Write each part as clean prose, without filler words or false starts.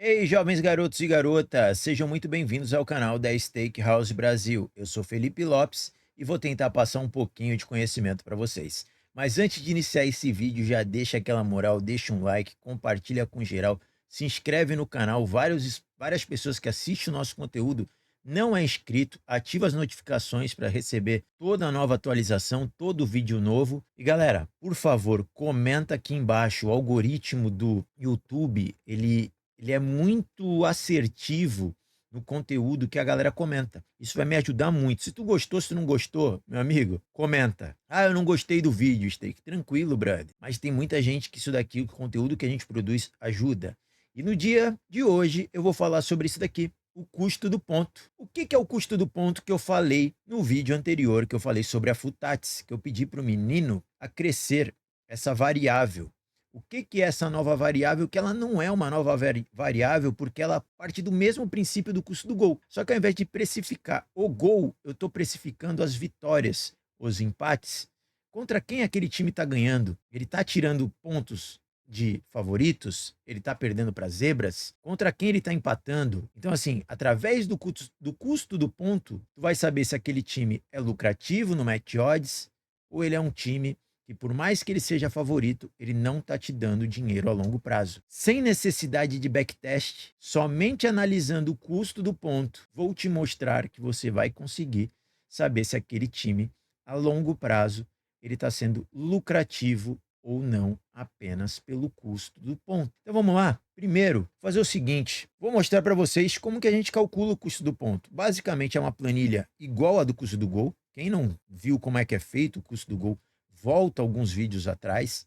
Ei, jovens garotos e garotas, sejam muito bem-vindos ao canal da Steakhouse Brasil. Eu sou Felipe Lopes e vou tentar passar um pouquinho de conhecimento para vocês. Mas antes de iniciar esse vídeo, já deixa aquela moral, deixa um like, compartilha com geral, se inscreve no canal. Várias pessoas que assistem o nosso conteúdo não é inscrito, ativa as notificações para receber toda a nova atualização, todo vídeo novo. E galera, por favor, comenta aqui embaixo. O algoritmo do YouTube, ele é muito assertivo no conteúdo que a galera comenta. Isso vai me ajudar muito. Se tu gostou, se tu não gostou, meu amigo, comenta. Ah, eu não gostei do vídeo, Steak. Tranquilo, brother. Mas tem muita gente que isso daqui, o conteúdo que a gente produz, ajuda. E no dia de hoje eu vou falar sobre isso daqui, o custo do ponto. O que é o custo do ponto que eu falei no vídeo anterior, que eu falei sobre a Futats, que eu pedi para o menino a crescer essa variável. O que é essa nova variável? Que ela não é uma nova variável, porque ela parte do mesmo princípio do custo do gol. Só que ao invés de precificar o gol, eu estou precificando as vitórias, os empates. Contra quem aquele time está ganhando? Ele está tirando pontos de favoritos? Ele está perdendo para zebras? Contra quem ele está empatando? Então, assim, através do custo do ponto, tu vai saber se aquele time é lucrativo no match odds ou ele é um time que, por mais que ele seja favorito, ele não está te dando dinheiro a longo prazo. Sem necessidade de backtest, somente analisando o custo do ponto, vou te mostrar que você vai conseguir saber se aquele time, a longo prazo, ele está sendo lucrativo ou não, apenas pelo custo do ponto. Então vamos lá? Primeiro, fazer o seguinte, vou mostrar para vocês como que a gente calcula o custo do ponto. Basicamente é uma planilha igual a do custo do gol. Quem não viu como é que é feito o custo do gol, volta alguns vídeos atrás,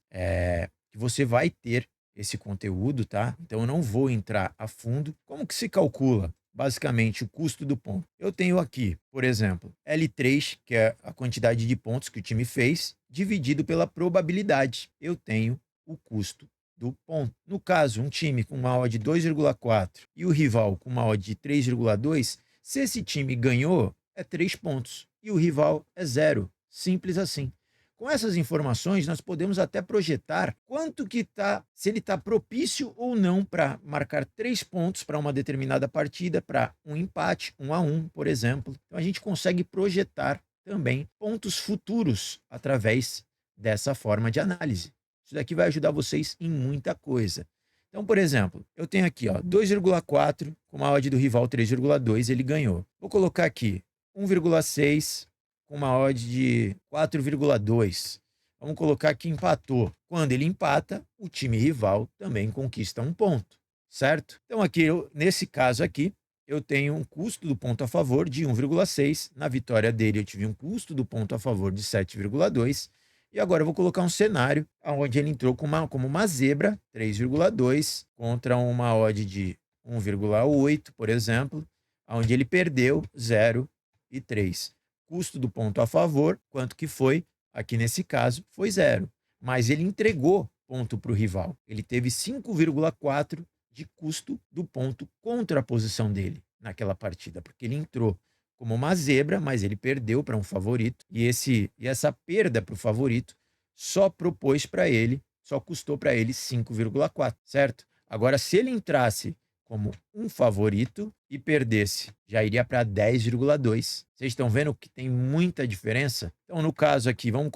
que você vai ter esse conteúdo, tá? Então eu não vou entrar a fundo. Como que se calcula? Basicamente, o custo do ponto. Eu tenho aqui, por exemplo, L3, que é a quantidade de pontos que o time fez, dividido pela probabilidade. Eu tenho o custo do ponto. No caso, um time com uma odd de 2,4 e o rival com uma odd de 3,2, se esse time ganhou, é 3 pontos e o rival é 0. Simples assim. Com essas informações, nós podemos até projetar quanto que tá, se ele está propício ou não para marcar 3 pontos para uma determinada partida, para um empate, 1-1, por exemplo. Então a gente consegue projetar também pontos futuros através dessa forma de análise. Isso daqui vai ajudar vocês em muita coisa. Então, por exemplo, eu tenho aqui 2,4 com a odd do rival 3,2, ele ganhou. Vou colocar aqui 1,6 com uma odd de 4,2. Vamos colocar que empatou. Quando ele empata, o time rival também conquista um ponto, certo? Então aqui, nesse caso aqui, eu tenho um custo do ponto a favor de 1,6. Na vitória dele eu tive um custo do ponto a favor de 7,2. E agora eu vou colocar um cenário onde ele entrou como uma zebra, 3,2, contra uma odd de 1,8, por exemplo, onde ele perdeu 0,3. Custo do ponto a favor, quanto que foi? Aqui nesse caso, foi 0. Mas ele entregou ponto para o rival. Ele teve 5,4 de custo do ponto contra a posição dele naquela partida, porque ele entrou como uma zebra, mas ele perdeu para um favorito. E essa perda para o favorito só propôs para ele, só custou para ele 5,4, certo? Agora, se ele entrasse como um favorito e perdesse, já iria para 10,2. Vocês estão vendo que tem muita diferença? Então, no caso aqui, vamos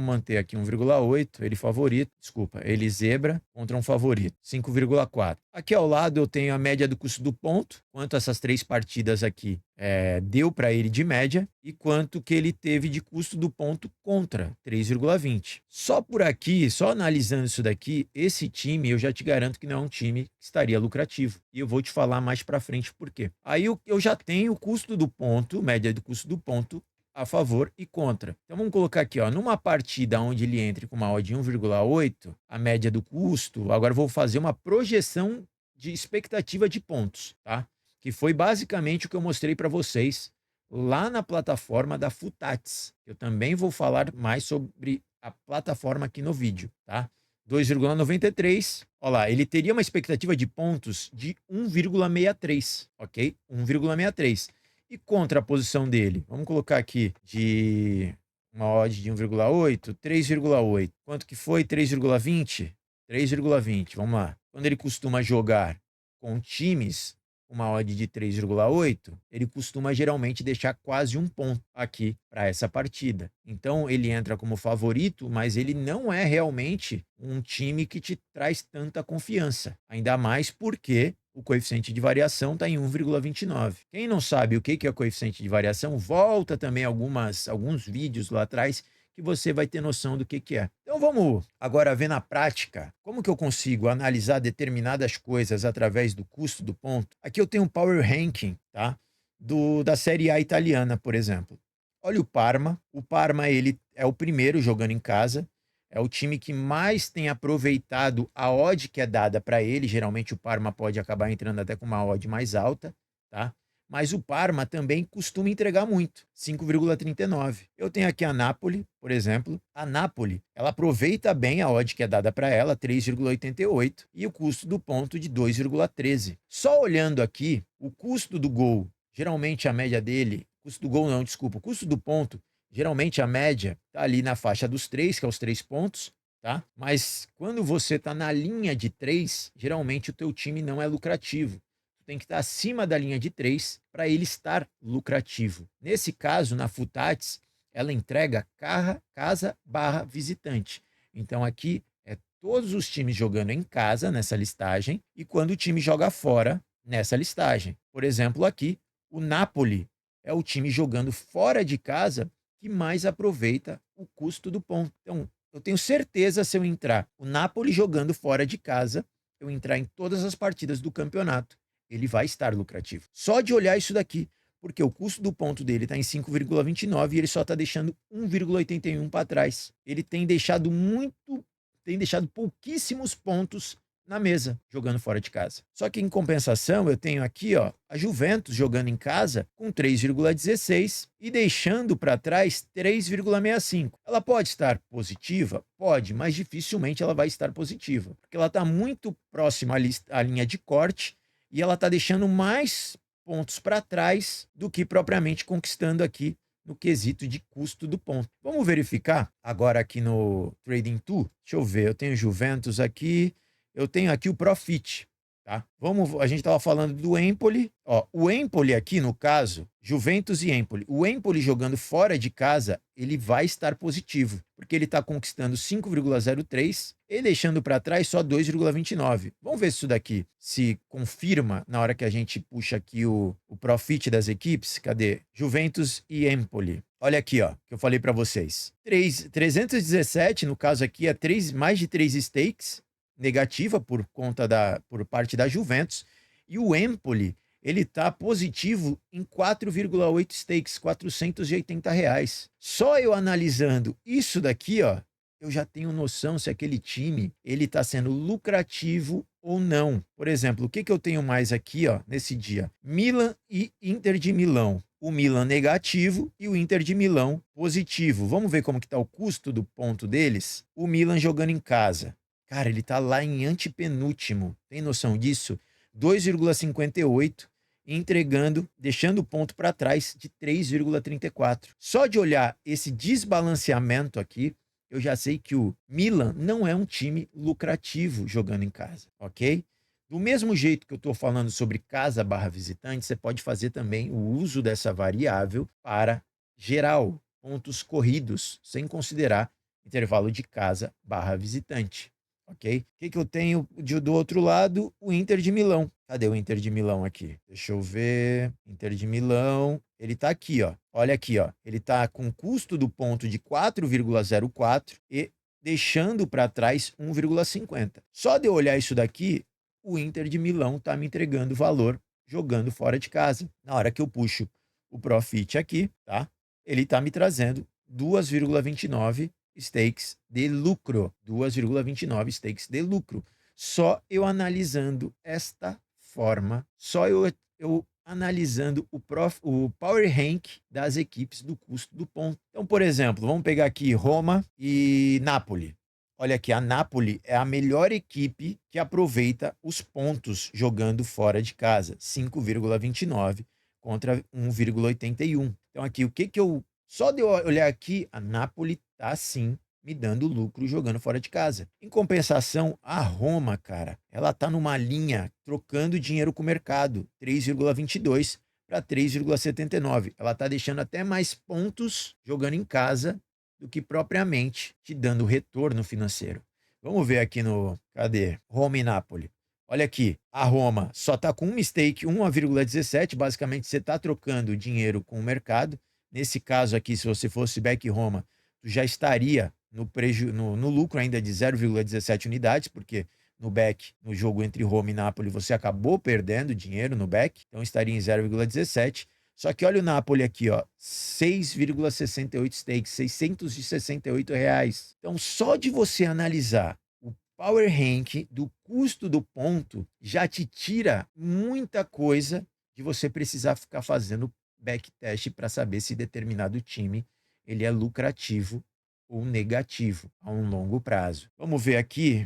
manter aqui 1,8, ele favorito, desculpa, ele zebra contra um favorito, 5,4. Aqui ao lado eu tenho a média do custo do ponto, quanto essas 3 partidas aqui deu para ele de média e quanto que ele teve de custo do ponto contra, 3,20. Só por aqui, só analisando isso daqui, esse time eu já te garanto que não é um time que estaria lucrativo. E eu vou te falar mais para frente por quê. Aí eu já tenho o custo do ponto, média do custo do ponto, a favor e contra. Então vamos colocar aqui, numa partida onde ele entre com uma odd de 1,8, a média do custo, agora eu vou fazer uma projeção de expectativa de pontos, tá? Que foi basicamente o que eu mostrei para vocês lá na plataforma da Futats. Eu também vou falar mais sobre a plataforma aqui no vídeo, tá? 2,93, olha lá, ele teria uma expectativa de pontos de 1,63, ok? 1,63. E contra a posição dele, vamos colocar aqui de uma odd de 1,8, 3,8. Quanto que foi? 3,20? 3,20, vamos lá. Quando ele costuma jogar com times uma odd de 3,8, ele costuma geralmente deixar quase um ponto aqui para essa partida. Então ele entra como favorito, mas ele não é realmente um time que te traz tanta confiança. Ainda mais porque o coeficiente de variação está em 1,29. Quem não sabe o que é coeficiente de variação, volta também alguns vídeos lá atrás que você vai ter noção do que é. Então vamos agora ver na prática como que eu consigo analisar determinadas coisas através do custo do ponto. Aqui eu tenho um Power Ranking, tá? Da Série A italiana, por exemplo. Olha o Parma. O Parma, ele é o primeiro jogando em casa. É o time que mais tem aproveitado a odd que é dada para ele. Geralmente o Parma pode acabar entrando até com uma odd mais alta, tá? Mas o Parma também costuma entregar muito, 5,39. Eu tenho aqui a Napoli, por exemplo. A Napoli, ela aproveita bem a odd que é dada para ela, 3,88, e o custo do ponto de 2,13. Só olhando aqui, o custo do gol, geralmente a média dele, custo do gol não, desculpa, o custo do ponto, geralmente a média tá ali na faixa dos 3, que é os 3 pontos, tá? Mas quando você tá na linha de 3, geralmente o teu time não é lucrativo. Tem que estar acima da linha de 3 para ele estar lucrativo. Nesse caso, na Futatis, ela entrega casa barra visitante. Então aqui é todos os times jogando em casa nessa listagem e quando o time joga fora nessa listagem. Por exemplo, aqui, o Napoli é o time jogando fora de casa que mais aproveita o custo do ponto. Então, eu tenho certeza se eu entrar o Napoli jogando fora de casa, eu entrar em todas as partidas do campeonato, ele vai estar lucrativo. Só de olhar isso daqui, porque o custo do ponto dele está em 5,29 e ele só está deixando 1,81 para trás. Ele tem deixado pouquíssimos pontos na mesa, jogando fora de casa. Só que em compensação, eu tenho aqui, ó, a Juventus jogando em casa com 3,16 e deixando para trás 3,65. Ela pode estar positiva? Pode, mas dificilmente ela vai estar positiva, porque ela está muito próxima à linha de corte e ela está deixando mais pontos para trás do que propriamente conquistando aqui no quesito de custo do ponto. Vamos verificar agora aqui no Trading 2. Deixa eu ver, eu tenho Juventus aqui, eu tenho aqui o Profit, tá? A gente estava falando do Empoli. Ó, o Empoli aqui, no caso, Juventus e Empoli. O Empoli jogando fora de casa, ele vai estar positivo, porque ele está conquistando 5,03 e deixando para trás só 2,29. Vamos ver se isso daqui se confirma na hora que a gente puxa aqui o Profit das equipes. Cadê? Juventus e Empoli. Olha aqui, ó, que eu falei para vocês. 317, no caso aqui, é mais de 3 stakes, negativa por parte da Juventus, e o Empoli, ele está positivo em 4,8 stakes, R$ 480. Só eu analisando isso daqui, ó, eu já tenho noção se aquele time ele está sendo lucrativo ou não. Por exemplo, o que eu tenho mais aqui, ó, nesse dia? Milan e Inter de Milão. O Milan negativo e o Inter de Milão positivo. Vamos ver como que está o custo do ponto deles? O Milan jogando em casa. Cara, ele tá lá em antepenúltimo. Tem noção disso? 2,58, entregando, deixando o ponto para trás de 3,34. Só de olhar esse desbalanceamento aqui, eu já sei que o Milan não é um time lucrativo jogando em casa, ok? Do mesmo jeito que eu estou falando sobre casa barra visitante, você pode fazer também o uso dessa variável para geral, pontos corridos, sem considerar intervalo de casa barra visitante. Ok? O que eu tenho do outro lado? O Inter de Milão. Cadê o Inter de Milão aqui? Deixa eu ver. Inter de Milão. Ele tá aqui, ó. Olha aqui, ó. Ele tá com custo do ponto de 4,04 e deixando para trás 1,50. Só de eu olhar isso daqui, o Inter de Milão tá me entregando valor jogando fora de casa. Na hora que eu puxo o Profit aqui, tá? Ele tá me trazendo 2,29 stakes de lucro, 2,29 stakes de lucro. Só eu analisando esta forma, só eu analisando o Power Rank das equipes do custo do ponto. Então, por exemplo, vamos pegar aqui Roma e Napoli. Olha aqui, a Napoli é a melhor equipe que aproveita os pontos jogando fora de casa, 5,29 contra 1,81. Então aqui, só de eu olhar aqui, a Napoli tá sim me dando lucro jogando fora de casa. Em compensação, a Roma, cara, ela tá numa linha trocando dinheiro com o mercado, 3,22 para 3,79. Ela tá deixando até mais pontos jogando em casa do que propriamente te dando retorno financeiro. Vamos ver aqui no, cadê? Roma e Napoli. Olha aqui, a Roma só está com um mistake, 1,17. Basicamente, você está trocando dinheiro com o mercado. Nesse caso aqui, se você fosse back Roma, tu já estaria no lucro ainda de 0,17 unidades, porque no back, no jogo entre Roma e Napoli, você acabou perdendo dinheiro no back, então estaria em 0,17. Só que olha o Napoli aqui, ó, 6,68 stakes, R$ 668. Então, só de você analisar o Power Rank do custo do ponto já te tira muita coisa de você precisar ficar fazendo backtest para saber se determinado time ele é lucrativo ou negativo a um longo prazo. Vamos ver aqui,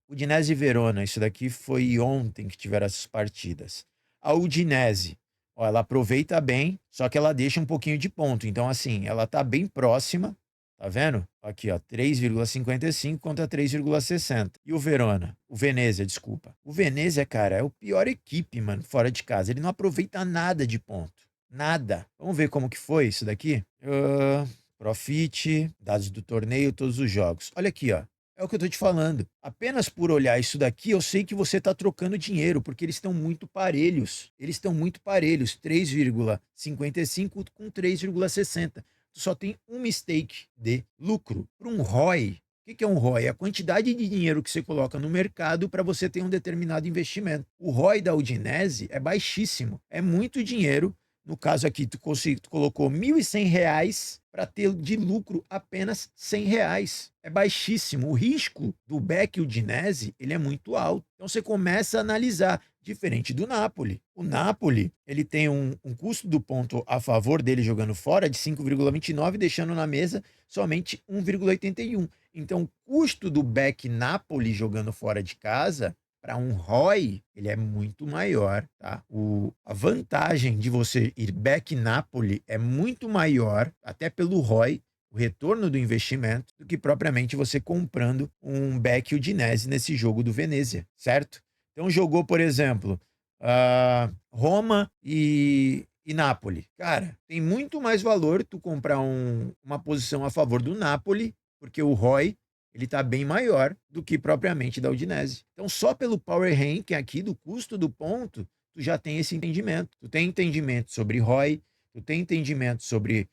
Udinese e Verona, isso daqui foi ontem que tiveram essas partidas. A Udinese, ó, ela aproveita bem, só que ela deixa um pouquinho de ponto, então assim, ela tá bem próxima. Tá vendo? Aqui, ó, 3,55 contra 3,60. E o Verona? O Venezia, desculpa. O Venezia, cara, é o pior equipe, mano, fora de casa. Ele não aproveita nada de ponto. Nada. Vamos ver como que foi isso daqui? Profit, dados do torneio, todos os jogos. Olha aqui, ó. É o que eu tô te falando. Apenas por olhar isso daqui, eu sei que você tá trocando dinheiro, porque eles estão muito parelhos. Eles estão muito parelhos. 3,55 com 3,60. Tu só tem um mistake de lucro. Para um ROI, o que é um ROI? É a quantidade de dinheiro que você coloca no mercado para você ter um determinado investimento. O ROI da Udinese é baixíssimo. É muito dinheiro. No caso aqui, tu colocou R$ 1.100 para ter de lucro apenas R$ 100. É baixíssimo. O risco do back Udinese, ele é muito alto. Então você começa a analisar, diferente do Napoli. O Napoli, ele tem um custo do ponto a favor dele jogando fora de 5,29, deixando na mesa somente 1,81. Então o custo do back Napoli jogando fora de casa para um ROI, ele é muito maior, tá? A vantagem de você ir back Napoli é muito maior, até pelo ROI, o retorno do investimento, do que propriamente você comprando um back Udinese nesse jogo do Venezia, certo? Então jogou, por exemplo, Roma e Napoli. Cara, tem muito mais valor tu comprar uma posição a favor do Napoli, porque o ROI ele está bem maior do que propriamente da Udinese. Então, só pelo power ranking aqui do custo do ponto, tu já tem esse entendimento. Tu tem entendimento sobre ROI, tu tem entendimento sobre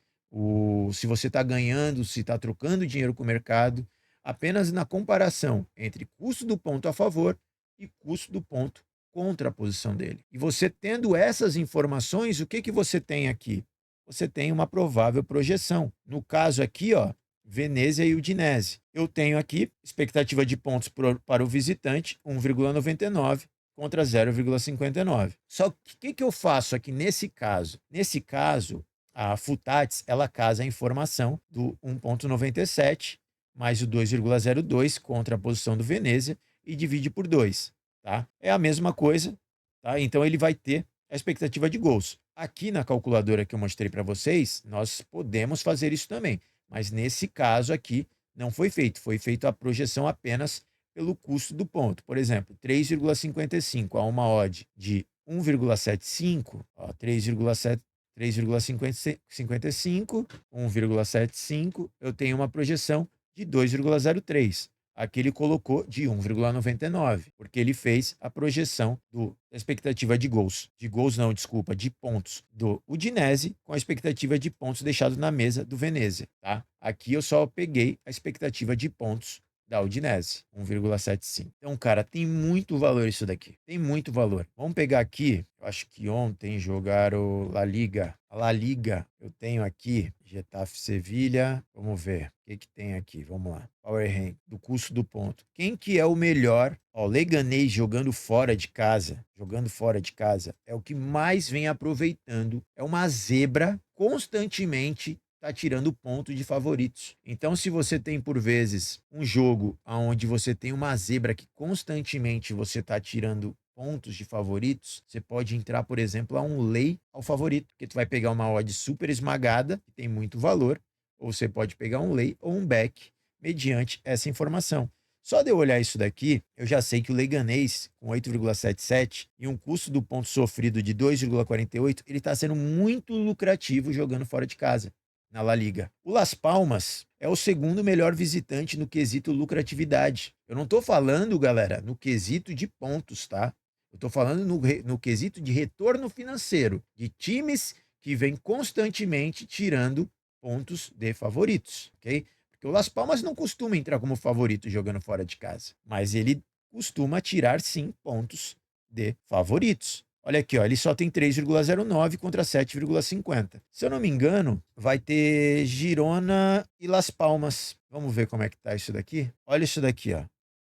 se você está ganhando, se está trocando dinheiro com o mercado, apenas na comparação entre custo do ponto a favor e custo do ponto contra a posição dele. E você tendo essas informações, o que que você tem aqui? Você tem uma provável projeção. No caso aqui, ó, Venezia e Udinese. Eu tenho aqui expectativa de pontos para o visitante, 1,99 contra 0,59. Só que o que eu faço aqui nesse caso? Nesse caso, a Futatis, ela casa a informação do 1,97 mais o 2,02 contra a posição do Venezia e divide por 2, tá? É a mesma coisa, tá? Então ele vai ter a expectativa de gols. Aqui na calculadora que eu mostrei para vocês, nós podemos fazer isso também. Mas nesse caso aqui não foi feito a projeção apenas pelo custo do ponto. Por exemplo, 3,55 a uma odd de 1,75, 3,55, 1,75, eu tenho uma projeção de 2,03. Aqui ele colocou de 1,99, porque ele fez a projeção da expectativa de gols. De gols não, desculpa, de pontos do Udinese com a expectativa de pontos deixados na mesa do Venezia, tá? Aqui eu só peguei a expectativa de pontos da Udinese, 1,75. Então, cara, tem muito valor isso daqui. Tem muito valor. Vamos pegar aqui, eu acho que ontem jogaram La Liga. A La Liga, eu tenho aqui Getafe Sevilha. Vamos ver o que tem aqui. Vamos lá. Power Rank do custo do ponto. Quem que é o melhor? Ó, Leganés jogando fora de casa. Jogando fora de casa é o que mais vem aproveitando. É uma zebra constantemente tá tirando ponto de favoritos. Então, se você tem, por vezes, um jogo onde você tem uma zebra que constantemente você tá tirando pontos de favoritos, você pode entrar, por exemplo, a um lay ao favorito, que tu vai pegar uma odd super esmagada, que tem muito valor, ou você pode pegar um lay ou um back mediante essa informação. Só de eu olhar isso daqui, eu já sei que o Leganés, com 8,77 e um custo do ponto sofrido de 2,48, ele está sendo muito lucrativo jogando fora de casa, na La Liga. O Las Palmas é o segundo melhor visitante no quesito lucratividade. Eu não estou falando, galera, no quesito de pontos, tá? Eu estou falando no quesito de retorno financeiro, de times que vêm constantemente tirando pontos de favoritos, ok? Porque o Las Palmas não costuma entrar como favorito jogando fora de casa, mas ele costuma tirar sim pontos de favoritos. Olha aqui, ó, ele só tem 3,09 contra 7,50. Se eu não me engano, vai ter Girona e Las Palmas. Vamos ver como é que tá isso daqui? Olha isso daqui, ó.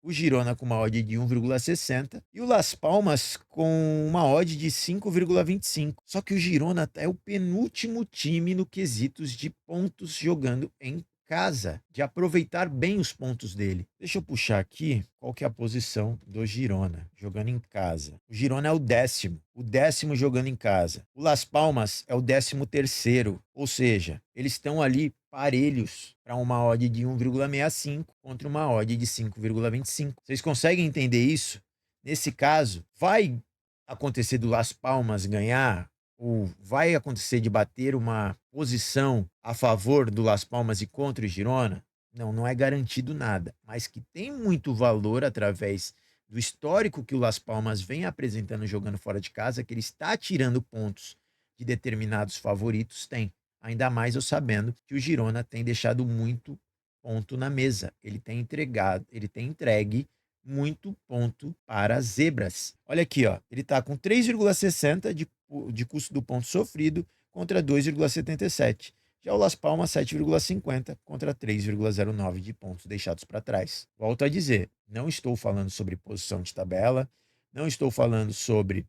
O Girona com uma odd de 1,60 e o Las Palmas com uma odd de 5,25. Só que o Girona é o penúltimo time no quesitos de pontos jogando em casa, de aproveitar bem os pontos dele. Deixa eu puxar aqui qual que é a posição do Girona, jogando em casa. O Girona é o décimo jogando em casa. O Las Palmas é o 13º, ou seja, eles estão ali parelhos para uma odd de 1,65 contra uma odd de 5,25. Vocês conseguem entender isso? Nesse caso, vai acontecer do Las Palmas ganhar ou vai acontecer de bater uma posição a favor do Las Palmas e contra o Girona? Não, não é garantido nada, mas que tem muito valor através do histórico que o Las Palmas vem apresentando jogando fora de casa, que ele está tirando pontos de determinados favoritos, tem. Ainda mais eu sabendo que o Girona tem deixado muito ponto na mesa. Ele tem entregue muito ponto para as zebras. Olha aqui, ó, ele está com 3,60 de custo do ponto sofrido contra 2,77. Já o Las Palmas 7,50 contra 3,09 de pontos deixados para trás. Volto a dizer, não estou falando sobre posição de tabela, não estou falando sobre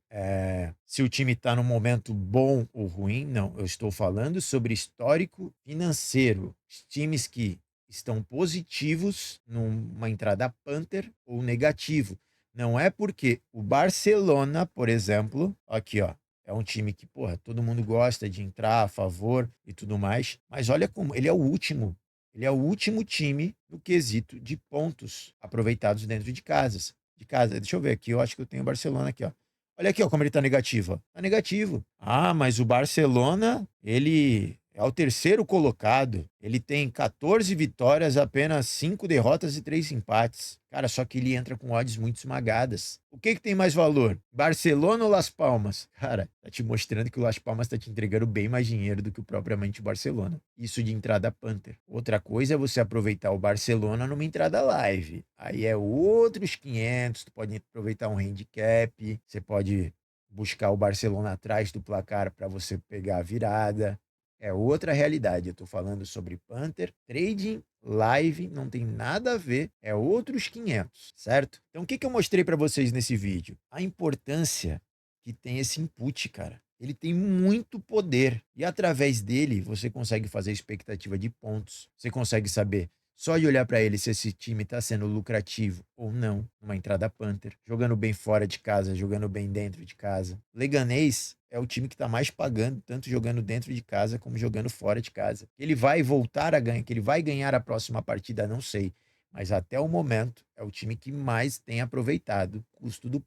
se o time está num momento bom ou ruim, não. Eu estou falando sobre histórico financeiro. Os times que estão positivos numa entrada Panther ou negativo. Não é porque o Barcelona, por exemplo, aqui ó, é um time que, porra, todo mundo gosta de entrar a favor e tudo mais, mas olha como ele é o último. Ele é o último time no quesito de pontos aproveitados dentro de casas. De casa. Deixa eu ver aqui, eu acho que eu tenho o Barcelona aqui, ó. Olha aqui, ó, como ele tá negativo, ó. Tá negativo. Ah, mas o Barcelona, ele é o terceiro colocado. Ele tem 14 vitórias, apenas 5 derrotas e 3 empates. Cara, só que ele entra com odds muito esmagadas. O que tem mais valor? Barcelona ou Las Palmas? Cara, tá te mostrando que o Las Palmas tá te entregando bem mais dinheiro do que o propriamente o Barcelona. Isso de entrada Panther. Outra coisa é você aproveitar o Barcelona numa entrada live. Aí é outros 500, tu pode aproveitar um handicap, você pode buscar o Barcelona atrás do placar para você pegar a virada. É outra realidade. Eu tô falando sobre Panther, trading, live, não tem nada a ver, é outros 500, certo? Então o que eu mostrei para vocês nesse vídeo? A importância que tem esse input, cara. Ele tem muito poder e através dele você consegue fazer expectativa de pontos. Você consegue saber só de olhar para ele se esse time está sendo lucrativo ou não, uma entrada Panther, jogando bem fora de casa, jogando bem dentro de casa. Leganés é o time que está mais pagando, tanto jogando dentro de casa como jogando fora de casa. Ele vai voltar a ganhar, que ele vai ganhar a próxima partida, não sei. Mas até o momento é o time que mais tem aproveitado o custo do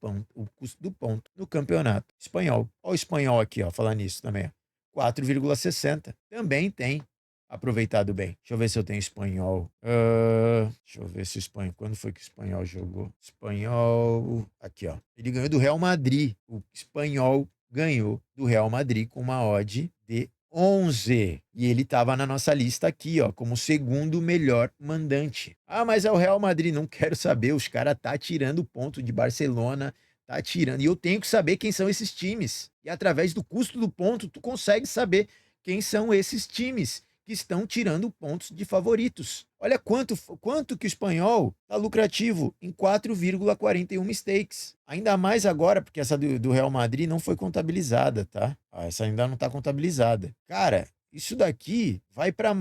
ponto no campeonato espanhol. Olha o espanhol aqui, ó, falar nisso também. 4,60. Também tem aproveitado bem. Deixa eu ver se eu tenho espanhol. Deixa eu ver se o espanhol. Quando foi que o espanhol jogou? Espanhol. Aqui, ó. Ele ganhou do Real Madrid. O espanhol ganhou do Real Madrid com uma odd de 11. E ele estava na nossa lista aqui, ó, como o segundo melhor mandante. Ah, mas é o Real Madrid. Não quero saber. Os caras tá tirando ponto de Barcelona. Tá tirando. E eu tenho que saber quem são esses times. E através do custo do ponto, tu consegue saber quem são esses times que estão tirando pontos de favoritos. Olha quanto que o espanhol está lucrativo em 4,41 stakes. Ainda mais agora, porque essa do Real Madrid não foi contabilizada, tá? Essa ainda não está contabilizada. Cara, isso daqui vai para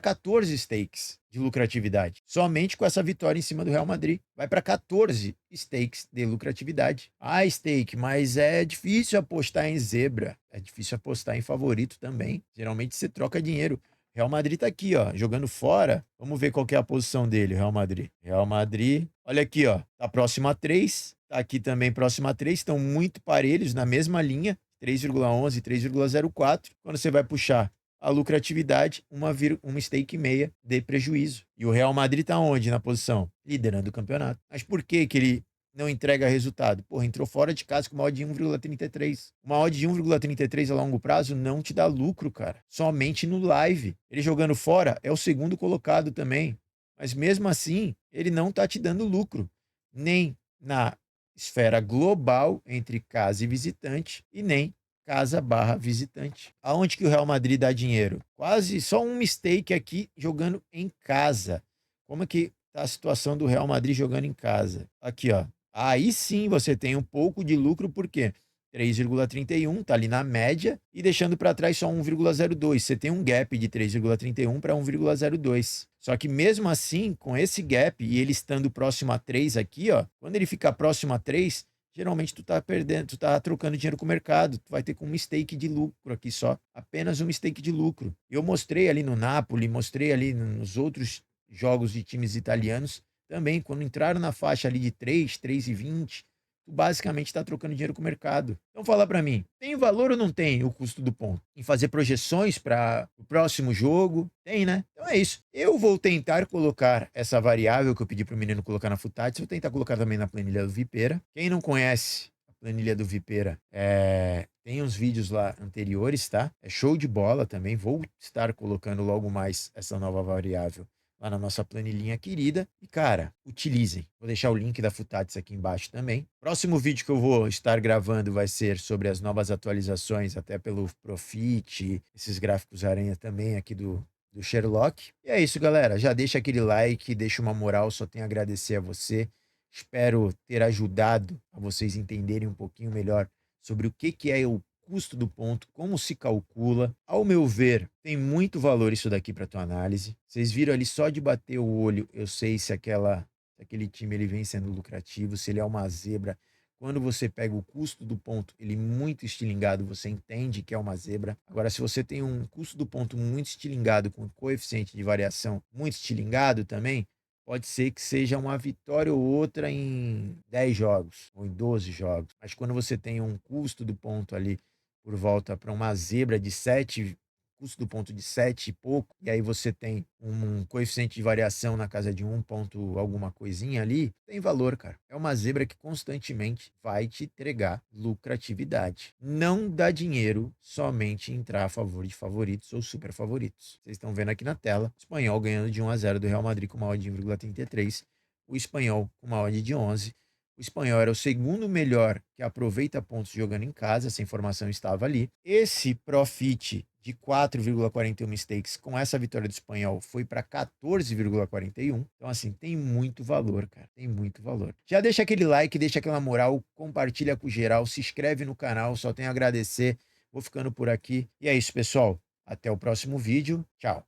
14 stakes de lucratividade. Somente com essa vitória em cima do Real Madrid. Vai para 14 stakes de lucratividade. Ah, stake, mas é difícil apostar em zebra. É difícil apostar em favorito também. Geralmente você troca dinheiro. Real Madrid tá aqui, ó, jogando fora. Vamos ver qual que é a posição dele, Real Madrid. Real Madrid, olha aqui, ó, tá próximo a 3, tá aqui também próximo a 3, estão muito parelhos na mesma linha, 3,11, 3,04. Quando você vai puxar a lucratividade, uma stake e meia de prejuízo. E o Real Madrid tá onde na posição? Liderando o campeonato. Mas por que que ele não entrega resultado? Porra, entrou fora de casa com uma odd de 1,33. Uma odd de 1,33 a longo prazo não te dá lucro, cara. Somente no live. Ele jogando fora é o segundo colocado também. Mas mesmo assim, ele não tá te dando lucro. Nem na esfera global entre casa e visitante e nem casa barra visitante. Aonde que o Real Madrid dá dinheiro? Quase só um mistake aqui jogando em casa. Como é que tá a situação do Real Madrid jogando em casa? Aqui, ó. Aí sim você tem um pouco de lucro, por quê? 3,31, tá ali na média, e deixando para trás só 1,02. Você tem um gap de 3,31 para 1,02. Só que mesmo assim, com esse gap e ele estando próximo a 3 aqui, ó, quando ele ficar próximo a 3, geralmente tu tá perdendo, tu tá trocando dinheiro com o mercado, tu vai ter com um mistake de lucro aqui só, apenas um mistake de lucro. Eu mostrei ali no Napoli, mostrei ali nos outros jogos de times italianos, também quando entraram na faixa ali de 3, 3,20, tu basicamente está trocando dinheiro com o mercado. Então fala para mim, tem valor ou não tem o custo do ponto? Em fazer projeções para o próximo jogo? Tem, né? Então é isso. Eu vou tentar colocar essa variável que eu pedi para o menino colocar na Futats, vou tentar colocar também na planilha do Vipera. Quem não conhece a planilha do Vipera, tem uns vídeos lá anteriores, tá? É show de bola também. Vou estar colocando logo mais essa nova variável lá na nossa planilhinha querida. E, cara, utilizem. Vou deixar o link da Futats aqui embaixo também. Próximo vídeo que eu vou estar gravando vai ser sobre as novas atualizações, até pelo Profit, esses gráficos aranha também aqui do Sherlock. E é isso, galera. Já deixa aquele like, deixa uma moral, só tenho a agradecer a você. Espero ter ajudado a vocês entenderem um pouquinho melhor sobre o que é o custo do ponto, como se calcula. Ao meu ver, tem muito valor isso daqui para tua análise. Vocês viram ali só de bater o olho, eu sei se aquele time ele vem sendo lucrativo, se ele é uma zebra. Quando você pega o custo do ponto, ele muito estilingado, você entende que é uma zebra. Agora, se você tem um custo do ponto muito estilingado, com coeficiente de variação muito estilingado também, pode ser que seja uma vitória ou outra em 10 jogos ou em 12 jogos. Mas quando você tem um custo do ponto ali por volta para uma zebra de 7, custo do ponto de 7 e pouco, e aí você tem um coeficiente de variação na casa de 1 ponto alguma coisinha ali, tem valor, cara. É uma zebra que constantemente vai te entregar lucratividade. Não dá dinheiro somente entrar a favor de favoritos ou super favoritos. Vocês estão vendo aqui na tela, o Espanhol ganhando de 1-0 do Real Madrid com uma odd de 1,33, o Espanhol com uma odd de 11. O Espanhol era o segundo melhor que aproveita pontos jogando em casa, essa informação estava ali. Esse profit de 4,41 stakes com essa vitória do Espanhol foi para 14,41. Então, assim, tem muito valor, cara. Tem muito valor. Já deixa aquele like, deixa aquela moral, compartilha com geral, se inscreve no canal, só tenho a agradecer. Vou ficando por aqui. E é isso, pessoal. Até o próximo vídeo. Tchau.